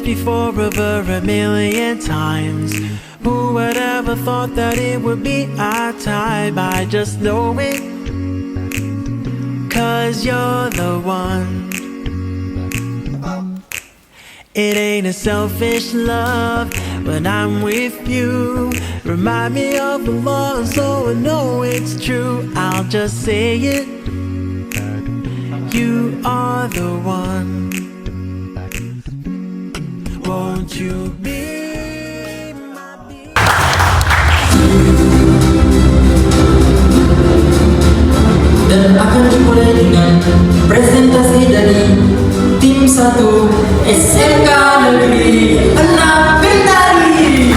before over a million times. Who would ever thought that it would be our time? I just know it, 'cause you're the one. It ain't a selfish love when I'm with you. Remind me of the law so I know it's true. I'll just say it, you are the one. Won't you be my bee? Dan akan dimulai dengan presentasi dari tim 1 SMK Negeri 6 Kendari.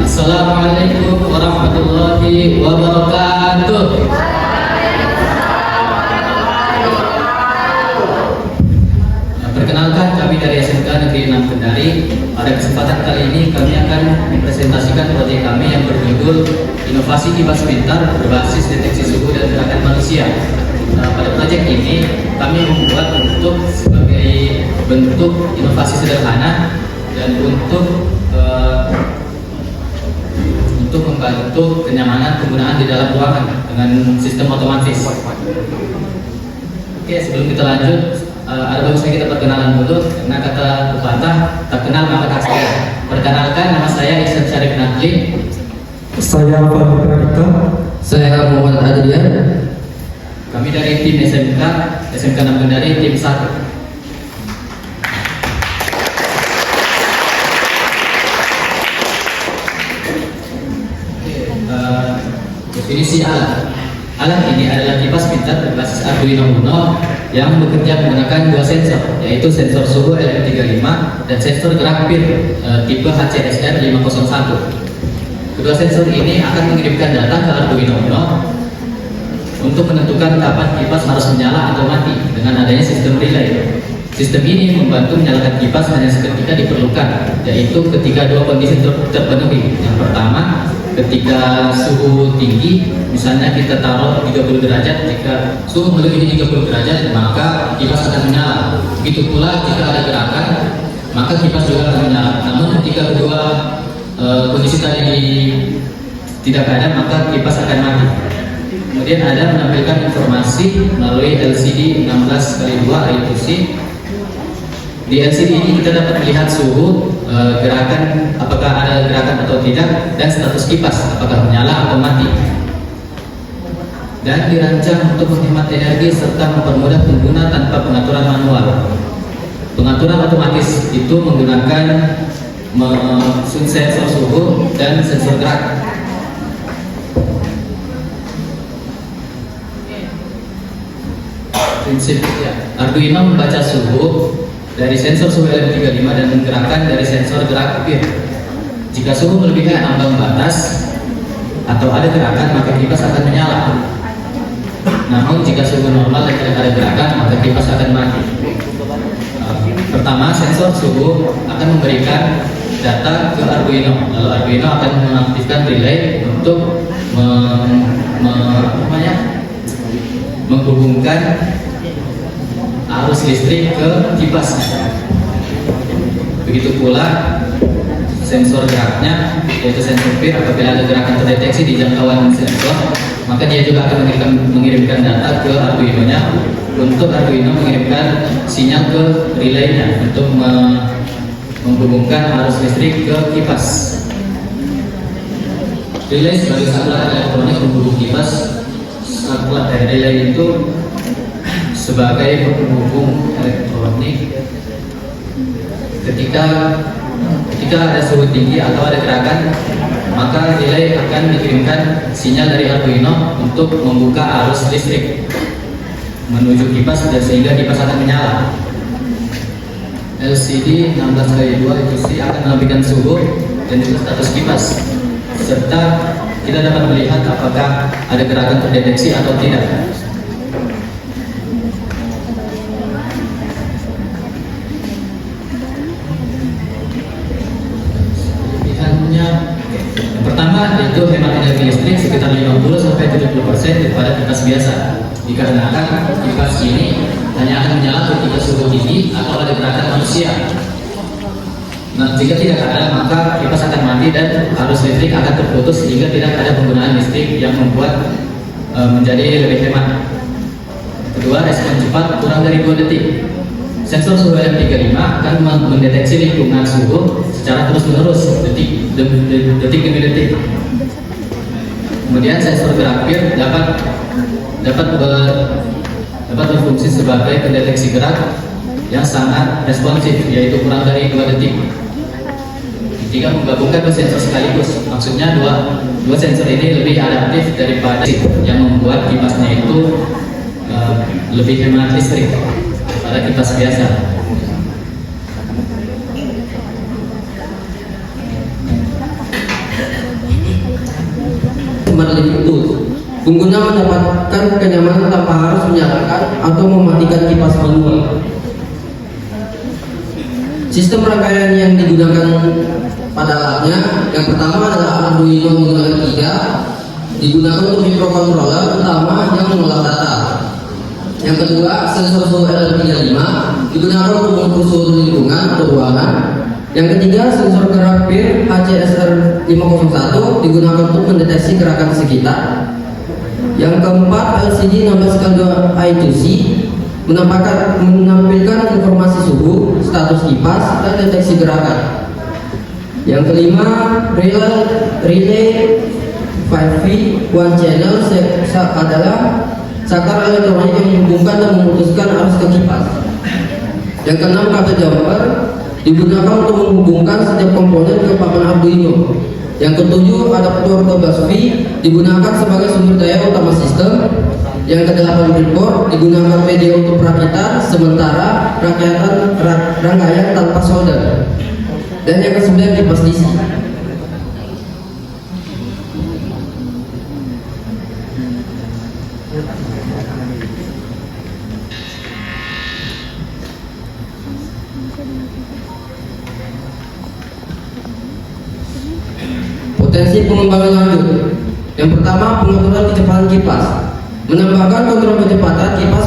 Assalamualaikum warahmatullahi wabarakatuh. Perkenalkan, kami dari SMK Negeri 6 Kendari. Pada kesempatan kali ini kami akan mempresentasikan proyek kami yang berjudul Inovasi Kipas Pintar berbasis deteksi suhu dan gerakan manusia. Pada proyek ini kami membuat untuk sebagai bentuk inovasi sederhana dan untuk membantu kenyamanan penggunaan di dalam ruangan dengan sistem otomatis. Oke, sebelum kita lanjut, ada bagusnya kita perkenalan dulu. Karena kata pepatah, tak kenal maka tak sayang. Perkenalkan, nama saya Ihsan Syarif Nakli. Saya Fahmi Pradipta. Saya Muhammad Adrian. Kami dari tim SMK 6 Kendari, tim 1. Definisi alat. Alat ini adalah kipas pintar berbasis Arduino Uno yang bekerja menggunakan dua sensor, yaitu sensor suhu LM35 dan sensor gerak pin tipe HCSR 501. Kedua sensor ini akan mengirimkan data ke Arduino Uno untuk menentukan kapan kipas harus menyala atau mati dengan adanya sistem relay. Sistem ini membantu menyalakan kipas hanya seketika diperlukan, yaitu ketika dua kondisi terpenuhi. Yang pertama, ketika suhu tinggi, misalnya kita taruh 30 derajat, jika suhu melebihi 30 derajat maka kipas akan menyala. Begitu pula jika ada gerakan, maka kipas juga akan menyala. Namun ketika kedua kondisi tadi tidak ada, maka kipas akan mati. Kemudian ada menampilkan informasi melalui LCD 16x2 I2C. Di LCD ini kita dapat melihat suhu, gerakan, apakah ada gerakan atau tidak, dan status kipas, apakah menyala atau mati. Dan dirancang untuk menghemat energi serta mempermudah pengguna tanpa pengaturan manual. Pengaturan otomatis itu menggunakan sensor suhu dan sensor gerak. Prinsipnya, Arduino membaca suhu dari sensor suhu LM35 dan menggerakkan dari sensor gerak pin. Jika suhu melebihi ambang batas atau ada gerakan, maka kipas akan menyala. Namun jika suhu normal dan tidak ada gerakan, maka kipas akan mati. pertama, sensor suhu akan memberikan data ke Arduino, lalu Arduino akan mengaktifkan relay untuk menghubungkan arus listrik ke kipasnya. Begitu pula sensor geraknya, yaitu sensor PIR. Apabila ada gerakan terdeteksi di jangkauan sensor, maka dia juga akan mengirimkan data ke Arduino-nya untuk Arduino mengirimkan sinyal ke relaynya untuk menghubungkan arus listrik ke kipas. Relay sebagai satelit elektronik menghubung kipas. Satelit relay itu sebagai penghubung elektronik. Ketika ada suhu tinggi atau ada gerakan, maka relay akan mengirimkan sinyal dari Arduino untuk membuka arus listrik menuju kipas sehingga kipas akan menyala. LCD 16x2 itu akan menampilkan suhu dan juga status kipas, serta kita dapat melihat apakah ada gerakan terdeteksi atau tidak. Yang pertama yaitu hemat energi listrik sekitar 50-70% daripada kipas biasa, dikarenakan kipas ini hanya akan menyala ketika suhu tinggi atau ada gerakan manusia. Nah, jika tidak ada, maka kipas akan mati dan arus listrik akan terputus sehingga tidak ada penggunaan listrik yang membuat menjadi lebih hemat. Kedua, respon cepat kurang dari 2 detik. Sensor suhu LM35 akan mendeteksi lingkungan suhu secara terus-menerus, detik demi detik. Kemudian sensor gerak PIR dapat berfungsi sebagai pendeteksi gerak yang sangat responsif, yaitu kurang dari 2 detik. Jika menggabungkan 2 sensor sekaligus, maksudnya dua sensor ini lebih adaptif daripada yang membuat kipasnya itu lebih hemat listrik pada kipas biasa. Smart Living Tools. Pengguna mendapatkan kenyamanan tanpa harus menyalakan atau mematikan kipas manual. Sistem rangkaian yang digunakan pada alatnya, yang pertama adalah Arduino menggunakan 3, digunakan untuk microcontroller utama yang mengolah data. Yang kedua, sensor suhu LM35 digunakan untuk mengukur suhu lingkungan atau ruangan. Yang ketiga, sensor gerak PIR HCSR501 digunakan untuk mendeteksi gerakan sekitar. Yang keempat, LCD 16x2 I2C menampilkan informasi suhu, status kipas, dan deteksi gerakan. Yang kelima, relay 5V one channel adalah saklar elektronik yang menghubungkan dan memutuskan arus ke kipas. Yang keenam, kabel jumper digunakan untuk menghubungkan setiap komponen ke papan Arduino. Yang ketujuh, adaptor 12V digunakan sebagai sumber daya utama sistem. Yang kedelapan, breadboard digunakan media untuk perakitan sementara rangkaian tanpa solder. Dan yang kesembilan, kipas DC. Potensi pengembangan lanjut. Yang pertama, pengaturan kecepatan kipas. Menambahkan kontrol kecepatan kipas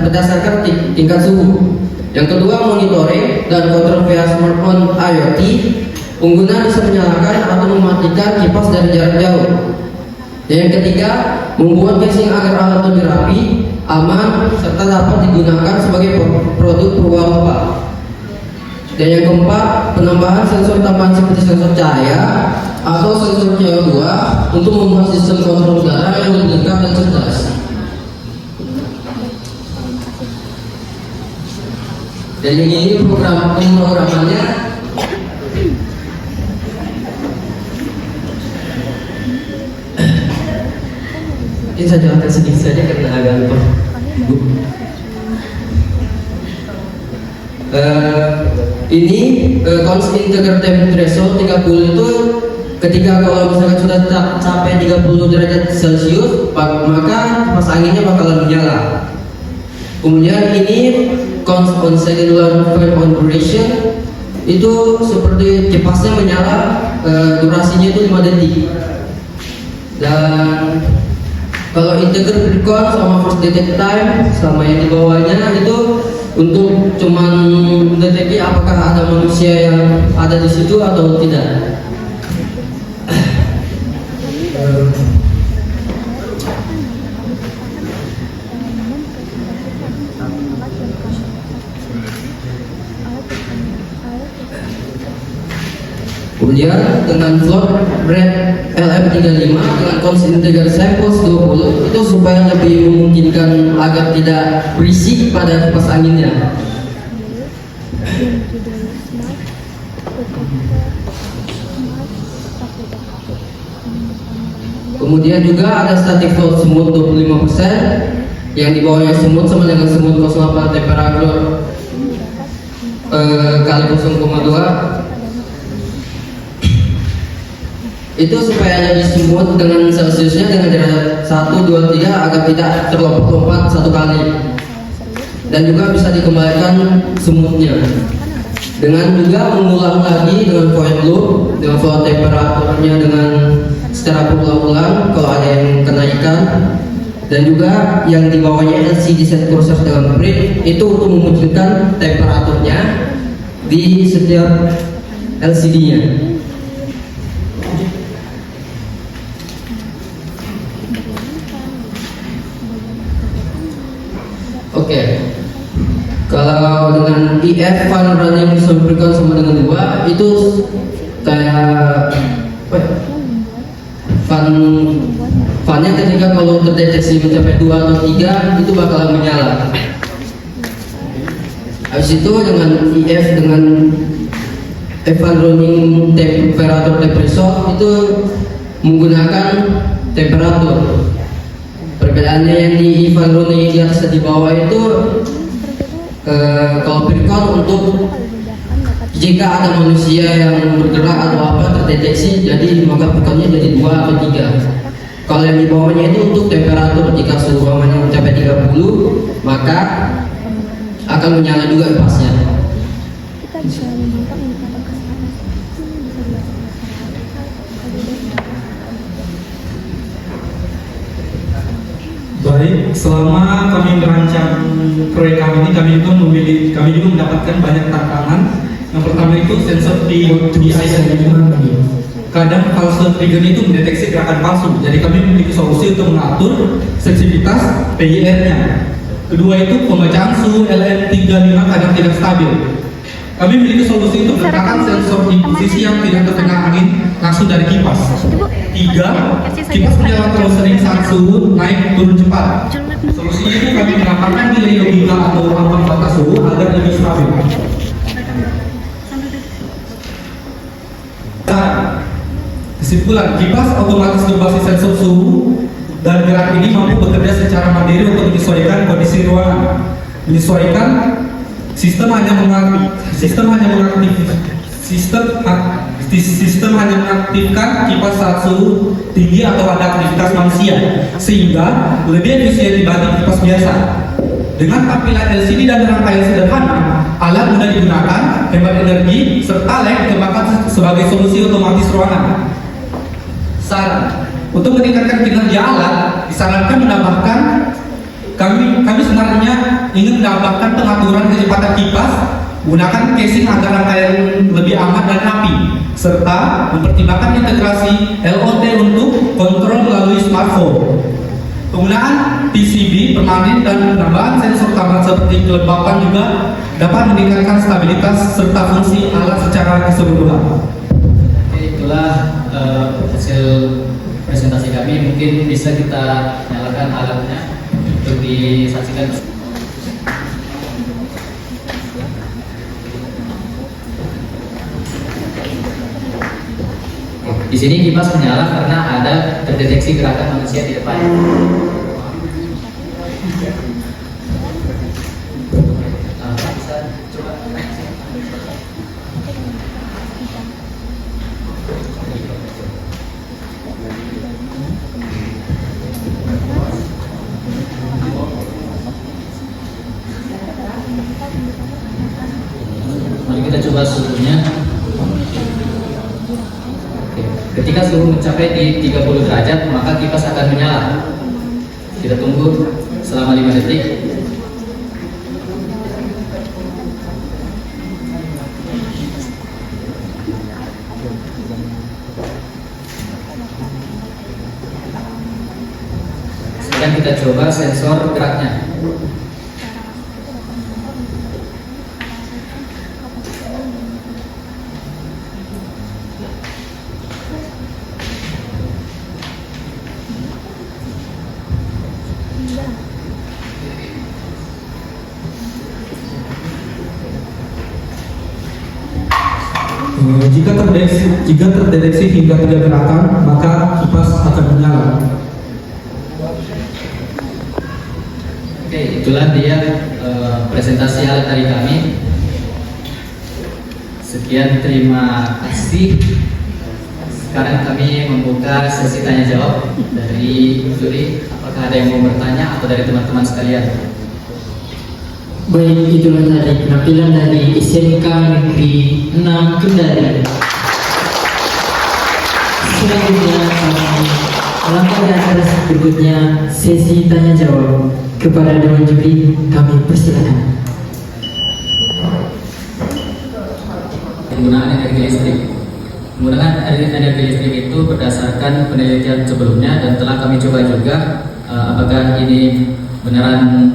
berdasarkan tingkat suhu. Yang kedua, monitoring dan kontrol via smartphone IoT. Pengguna bisa menyalakan atau mematikan kipas dari jarak jauh. Dan yang ketiga, membuat casing agar alat lebih rapi, aman, serta dapat digunakan sebagai produk purwarupa. Dan yang keempat, penambahan sensor tambahan seperti sensor cahaya atau sensor CO2 untuk membuat sistem kontrol udara yang lebih lengkap dan cerdas. Dan yang ini pemrogramannya. Ini saya jelaskan sedikit saja karena agak lupa. Ini constant integer temperature threshold 30 itu ketika kalau misalkan sudah capai 30 derajat Celcius, maka kipas anginnya bakalan menyala. Kemudian ini counts on cellular frame on duration, itu seperti kipasnya menyala, durasinya itu 5 detik. Dan kalau integer precoil sama first detect time sama yang di bawahnya itu untuk cuman deteksi apakah ada manusia yang ada di situ atau tidak. Kemudian dengan float rate LM35 dengan constant integer samples 20 itu supaya lebih memungkinkan agar tidak berisik pada kipas anginnya. Kemudian juga ada static float smooth 25%, yang di bawahnya smooth sama dengan smooth 08 temperatur kali 0,2. Itu supaya lebih smooth dengan celsiusnya dengan jarak 1, 2, 3 agar tidak terlompat-lompat satu kali, dan juga bisa dikembalikan smoothnya dengan juga mengulang lagi dengan void loop dengan flow temperaturnya dengan secara berulang-ulang kalau ada yang kenaikan, dan juga yang di bawahnya LCD set cursor dengan break itu untuk memunculkan temperaturnya di setiap LCD-nya. Oke, kalau dengan EF fan running frequency sama dengan 2 itu kayak fannya ketika kalau terdeteksi mencapai 2 atau 3 itu bakalan menyala. Habis itu dengan EF dengan fan running temperatur depressor itu menggunakan temperatur. Perbedaannya yang di fan running di atas dan di bawah itu kalau precoil untuk jika ada manusia yang bergerak atau apa terdeteksi, jadi maka precoilnya jadi 2 atau 3. Kalau yang di bawahnya itu untuk temperatur, jika suhu ruangannya mencapai 30 maka akan menyala juga kipasnya. Baik, selama kami merancang proyek kami ini, kami juga mendapatkan banyak tantangan. Yang pertama itu sensor PII. Kadang false trigger itu mendeteksi gerakan palsu, jadi kami memiliki solusi untuk mengatur sensitivitas PIR-nya. Kedua itu pembacaan suhu LM35 kadang tidak stabil. Kami memiliki solusi untuk meletakkan sensor di posisi yang tidak terkena angin langsung dari kipas. 3. Kipas menyala terlalu sering saat suhu naik turun cepat. Solusinya itu kami menambahkan nilai logika atau ambang batas suhu agar lebih stabil. Kesimpulan, kipas otomatis berbasis sensor suhu dan gerak ini mampu bekerja secara mandiri untuk menyesuaikan kondisi ruangan. Menyesuaikan sistem hanya mengaktifkan kipas saat suhu tinggi atau ada aktivitas manusia, sehingga lebih efisien dibanding kipas biasa. Dengan tampilan LCD dan rangkaian sederhana, alat mudah digunakan, hemat energi, serta layak dikembangkan sebagai solusi otomatis ruangan. Saran untuk meningkatkan kinerja alat, disarankan menambahkan kami sebenarnya ingin menambahkan pengaturan kecepatan kipas, gunakan casing agar rangkaian lebih aman dan rapi, serta mempertimbangkan integrasi LOT untuk kontrol melalui smartphone. Penggunaan PCB permanen dan penambahan sensor tambahan seperti kelembapan juga dapat meningkatkan stabilitas serta fungsi alat secara keseluruhan. Oke, itulah hasil presentasi kami. Mungkin bisa kita nyalakan alatnya untuk disaksikan. Di sini kipas menyala karena ada terdeteksi gerakan manusia di depan. Bisa coba. Mari kita coba suhunya. Oke. Ketika suhu mencapai di 30 derajat, maka kipas akan menyala. Kita tunggu selama 5 detik. Sekarang kita coba sensor geraknya. Jika terdeteksi hingga 3 gerakan, maka kipas akan menyala. Oke, itulah dia presentasi alat dari kami. Sekian, terima kasih. Sekarang kami membuka sesi tanya jawab dari juri. Apakah ada yang mau bertanya atau dari teman-teman sekalian? Baik, itulah tadi penampilan dari SMK Negeri 6 Kendari. Selanjutnya kami melangkah ke acara berikutnya, sesi tanya jawab. Kepada dewan juri kami persilakan. Penggunaan energi listrik. Penggunaan energi listrik itu berdasarkan penelitian sebelumnya dan telah kami coba juga apakah ini beneran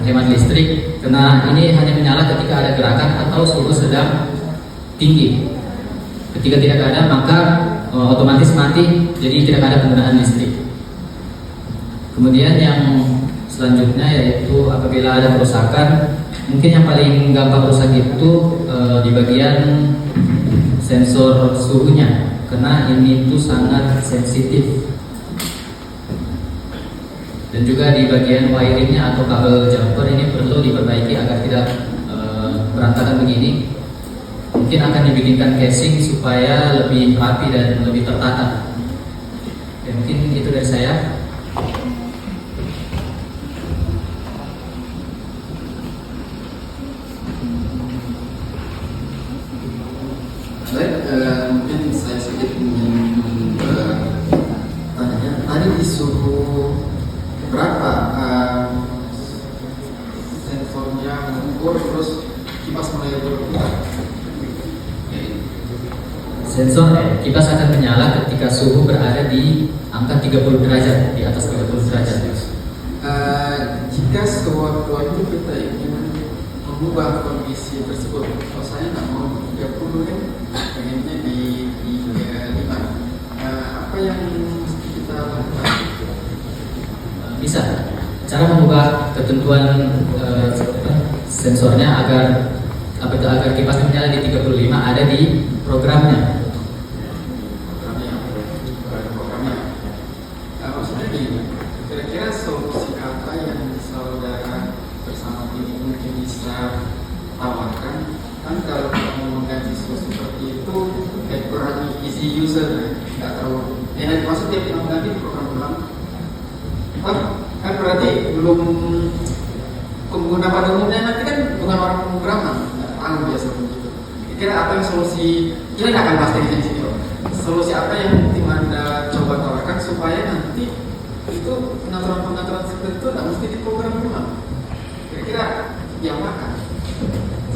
menghemat listrik, karena ini hanya menyala ketika ada gerakan atau suhu sedang tinggi. Ketika tidak ada, maka otomatis mati, jadi tidak ada penggunaan listrik. Kemudian yang selanjutnya yaitu apabila ada kerusakan, mungkin yang paling gampang rusak itu di bagian sensor suhunya, karena ini tuh sangat sensitif. Dan juga di bagian wiringnya atau kabel jumper ini perlu diperbaiki agar tidak berantakan begini. Mungkin akan dibikinkan casing supaya lebih rapi dan lebih tertata. Ya, mungkin itu dari saya. Baik, mungkin saya sedikit ingin bertanya. Tadi di suhu berapa sensornya mengukur terus kipas mulai berputar? Sensor kipas akan menyala ketika suhu berada di angka 30 derajat, di atas 30 derajat. Jika sewaktu-waktu kita ingin mengubah kondisi tersebut, kalau saya nggak mau 30 kan, pengennya di 5. Apa yang mesti kita lakukan? Bisa. Cara mengubah ketentuan sensornya agar kipasnya menyala di 35 ada di programnya. Maksudnya gini, kira-kira solusi apa yang saudara bersama tim mungkin bisa tawarkan? Kan kalau kamu mengganti sesuatu seperti itu, kurang easy user, nggak terlalu. Maksudnya kita mengganti program ulang, kan berarti belum pengguna pada umumnya nanti kan bukan orang pemrograman, nggak tahu biasa begitu. Kira apa yang solusi? Kita nggak akan pasti di sini. Solusi apa yang tim Anda coba tawarkan supaya nanti itu pengaturan-pengaturan seperti itu tidak mesti diprogram ulang? Kira-kira yang apa?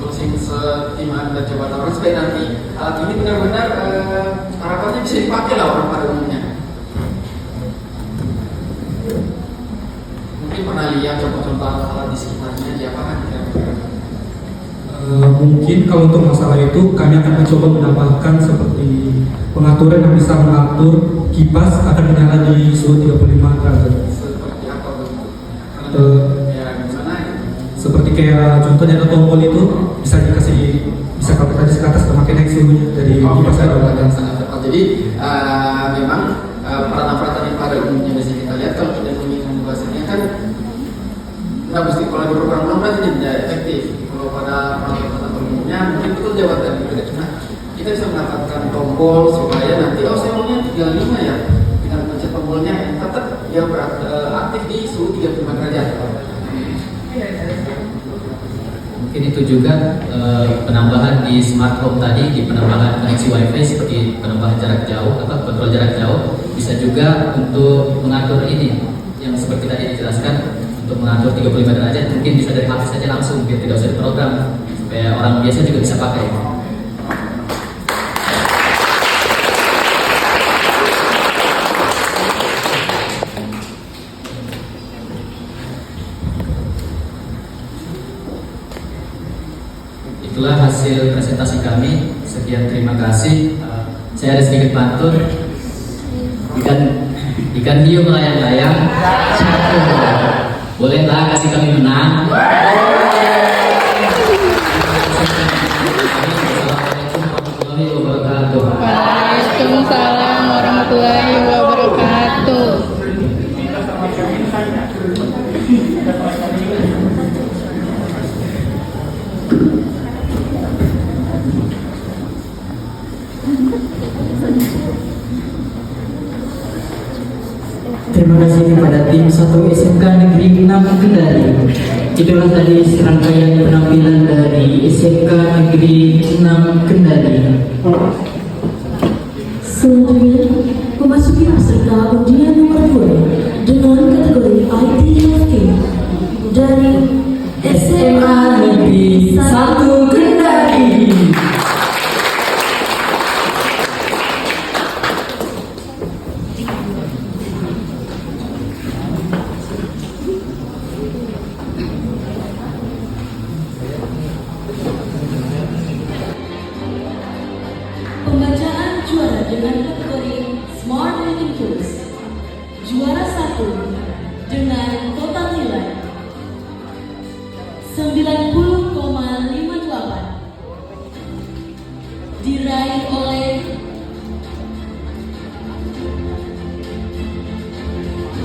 Solusi yang tim Anda coba tawarkan supaya nanti alat ini benar-benar harapannya bisa dipakai lah orang pada umumnya. Mungkin pernah lihat contoh-contoh alat di sekitarnya, diapakan kira-kira? Mungkin kalau untuk masalah itu kami akan mencoba menambahkan seperti pengaturan yang bisa mengatur kipas akan menyala di suhu 35 derajat. Seperti apa bentuknya? Ya gimana ya? Seperti kayak contohnya ada tombol itu bisa kalau kita di atas semakin naik suhunya dari kipas saya ada. yang sangat tepat. Jadi memang peralatan-peralatan yang pada umumnya bisa kita lihat kalau kita ingin mengubahnya kan nggak mesti kalau di program ulang berarti tidak efektif. Kalau pada peralatan umumnya mungkin betul jawatan kita cuma kita bisa mendapatkan tombol supaya nanti saya maunya 35 ya, dengan pencet tombolnya tetap dia aktif di suhu 35 derajat. Mungkin itu juga penambahan di smart home tadi, di penambahan koneksi wifi seperti penambahan jarak jauh atau kontrol jarak jauh. Bisa juga untuk mengatur ini yang seperti tadi dijelaskan, untuk mengatur 35 derajat mungkin bisa dari HP saja langsung, biar tidak usah diprogram, supaya orang biasa juga bisa pakai. Itulah hasil presentasi kami. Sekian, terima kasih. Saya ada sedikit pantun. Ikan hiu melayang-layang. Bolehlah kasih kami menang. Assalamualaikum warahmatullahi wabarakatuh. Waalaikumsalam warahmatullahi wabarakatuh. Terima kasih kepada tim 1 SMK Negeri 6 Kendari. Itulah tadi serangkaian penampilan dari SMK Negeri 6 Kendari. Selanjutnya, memasuki peserta undian nomor 2 dengan kategori IT Healthcare dari SMA Negeri 1 Kendari. pembacaan juara dengan kategori Smart Living Tools. Juara 1 dengan total nilai 90,58 diraih oleh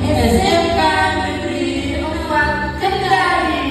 SMK Negeri 4 Kendari.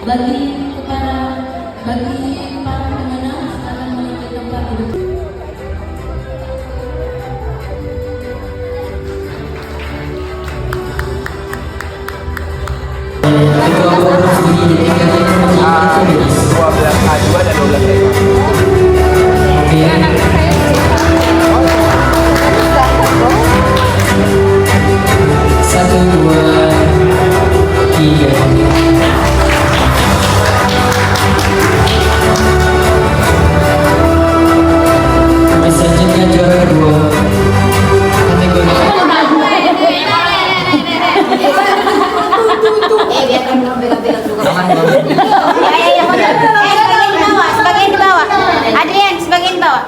Bagi para pemenang silakan menuju tempat duduk. Ketua Forum Studi Teknik Informasi Elektronik. 12A2 dan 12A5. Satu, dua, tiga. Kami selanjutnya juara kedua kategori Sebagian di bawah. Adrian, sebagian di bawah.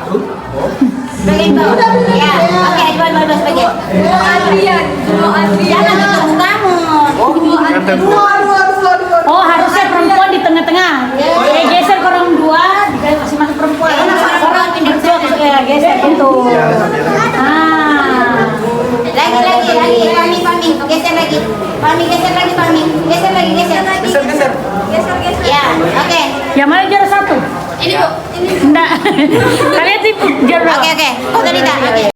Sebagian di bawah. Ya, oke, dua sebagian. Adrian. Jangan ketemu kamu. Oh, harusnya perempuan di tengah-tengah. Geser ke orang dua, masih masuk perempuan. Orang pindah ke geser gitu. Lagi, Fahmi, geser lagi. Fahmi, geser lagi, Fahmi. Geser lagi, geser. Ya, oke. Yang mana juara satu? Ini Bu, ini. Enggak. Kalian sih juara. Oke, foto Dita. Oke.